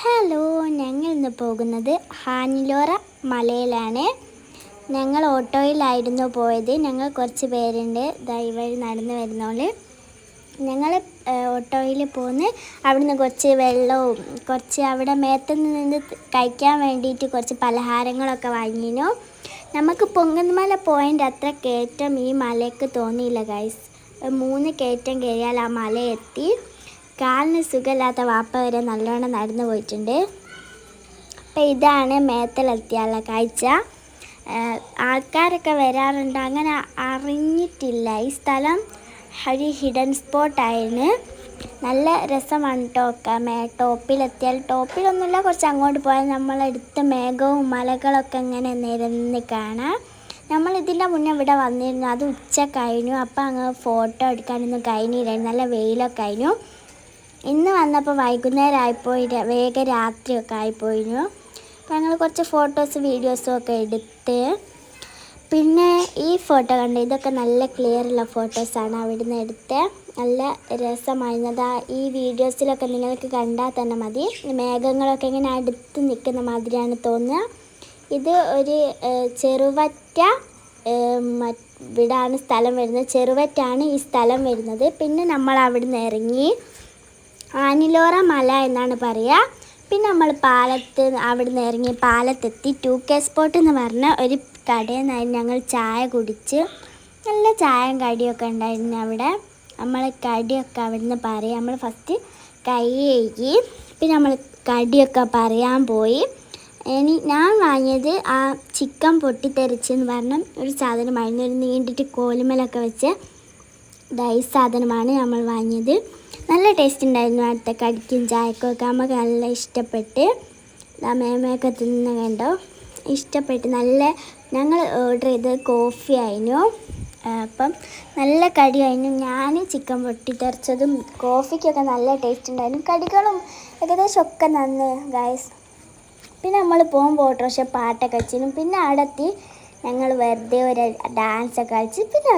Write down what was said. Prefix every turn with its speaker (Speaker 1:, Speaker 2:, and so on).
Speaker 1: Hello, ഞങ്ങൾ ഇന്ന് പോകുന്നത് ഹാനിലോറ മലയിലാണ്. ഞങ്ങൾ ഓട്ടോയിലായിരുന്നു പോയത്. ഞങ്ങൾ കുറച്ച് പേരുണ്ട് വഴി നടന്നു വരുന്നോള്. ഞങ്ങൾ ഓട്ടോയിൽ പോന്ന് അവിടുന്ന് കുറച്ച് വെള്ളവും കുറച്ച് അവിടെ മേത്ത് നിന്ന് കഴിക്കാൻ വേണ്ടിയിട്ട് കുറച്ച് പലഹാരങ്ങളൊക്കെ വാങ്ങിനു. നമുക്ക് പൊങ്ങന്മല പോയിൻ്റെ അത്ര കയറ്റം ഈ മലയ്ക്ക് തോന്നിയില്ല ഗൈസ്. 3 കയറ്റം കയറിയാൽ ആ മല എത്തി. കാലിന് സുഖമില്ലാത്ത വാപ്പ വരെ നല്ലോണം നടന്നു പോയിട്ടുണ്ട്. അപ്പം ഇതാണ് മേത്തലെത്തിയുള്ള കാഴ്ച. ആൾക്കാരൊക്കെ വരാറുണ്ട്, അങ്ങനെ അറിഞ്ഞിട്ടില്ല. ഈ സ്ഥലം ഒരു ഹിഡൻ സ്പോട്ടായിരുന്നു. നല്ല രസമാണ് ടോപ്പിലെത്തിയാൽ. ടോപ്പിലൊന്നുമില്ല, കുറച്ച് അങ്ങോട്ട് പോയാൽ നമ്മളെടുത്ത മേഘവും മലകളൊക്കെ ഇങ്ങനെ നിരന്ന് കാണാം. നമ്മളിതിൻ്റെ മുന്നേ ഇവിടെ വന്നിരുന്നു, അത് ഉച്ച കഴിഞ്ഞു. അപ്പം അങ്ങ് ഫോട്ടോ എടുക്കാനൊന്നും കഴിഞ്ഞില്ലായിരുന്നു, നല്ല വെയിലൊക്കെ കഴിഞ്ഞു. ഇന്ന് വന്നപ്പോൾ വൈകുന്നേരം ആയിപ്പോയി, വേഗം രാത്രിയൊക്കെ ആയിപ്പോയിരുന്നു. അപ്പം ഞങ്ങൾ കുറച്ച് ഫോട്ടോസും വീഡിയോസും ഒക്കെ എടുത്ത്. പിന്നെ ഈ ഫോട്ടോ കണ്ട്, ഇതൊക്കെ നല്ല ക്ലിയറുള്ള ഫോട്ടോസാണ് അവിടുന്ന് എടുത്ത്. നല്ല രസമായിരുന്നത്. ഈ വീഡിയോസിലൊക്കെ നിങ്ങൾക്ക് കണ്ടാൽ തന്നെ മതി, മേഘങ്ങളൊക്കെ ഇങ്ങനെ അടുത്ത് നിൽക്കുന്ന മാതിരിയാണ് തോന്നുക. ഇത് ഒരു ചെറുവറ്റ ഇവിടാണ് സ്ഥലം വരുന്നത്. ചെറുവറ്റാണ് ഈ സ്ഥലം വരുന്നത്. പിന്നെ നമ്മൾ അവിടുന്ന് ഇറങ്ങി ഹാനിലോറ മല എന്നാണ് പറയുക. പിന്നെ നമ്മൾ അവിടുന്ന് ഇറങ്ങി പാലത്തെത്തി. 2K സ്പോട്ട് എന്ന് പറഞ്ഞ ഒരു കടയിൽ നിന്നായിരുന്നു ഞങ്ങൾ ചായ കുടിച്ച്. നല്ല ചായയും കടിയൊക്കെ ഉണ്ടായിരുന്നു അവിടെ. നമ്മൾ കടിയൊക്കെ അവിടുന്ന് പറയാം. നമ്മൾ ഫസ്റ്റ് കൈ കഴുകി പിന്നെ നമ്മൾ കടിയൊക്കെ പറയാൻ പോയി. ഞാൻ വാങ്ങിയത് ആ ചിക്കൻ പൊട്ടിത്തെറിച്ചെന്ന് പറഞ്ഞ ഒരു സാധനമായിരുന്നു. ഒരു നീണ്ടിട്ട് കോലുമലൊക്കെ വെച്ച് ഈ സാധനമാണ് നമ്മൾ വാങ്ങിയത്. നല്ല ടേസ്റ്റ് ഉണ്ടായിരുന്നു. അടുത്ത കടിക്കും ചായക്കൊക്കെ നമുക്ക് നല്ല ഇഷ്ടപ്പെട്ട്. മേമയൊക്കെ തിന്ന് കണ്ടോ, ഇഷ്ടപ്പെട്ട്. ഞങ്ങൾ ഓർഡർ ചെയ്തത് കോഫി ആയിരുന്നു. അപ്പം നല്ല കടിയായിരുന്നു. ഞാൻ ചിക്കൻ പൊട്ടിത്തെറിച്ചതും കോഫിക്കൊക്കെ നല്ല ടേസ്റ്റ് ഉണ്ടായിരുന്നു. കടികളും ഏകദേശം ഒക്കെ നന്ന് ഗൈസ്. പിന്നെ നമ്മൾ പോകുമ്പോൾ ഓട്ടോറിക്ഷ പാട്ടൊക്കെ വെച്ചിരുന്നു. പിന്നെ അവിടെ എത്തി ഞങ്ങൾ വെറുതെ ഒരു ഡാൻസൊക്കെ കളിച്ച് പിന്നെ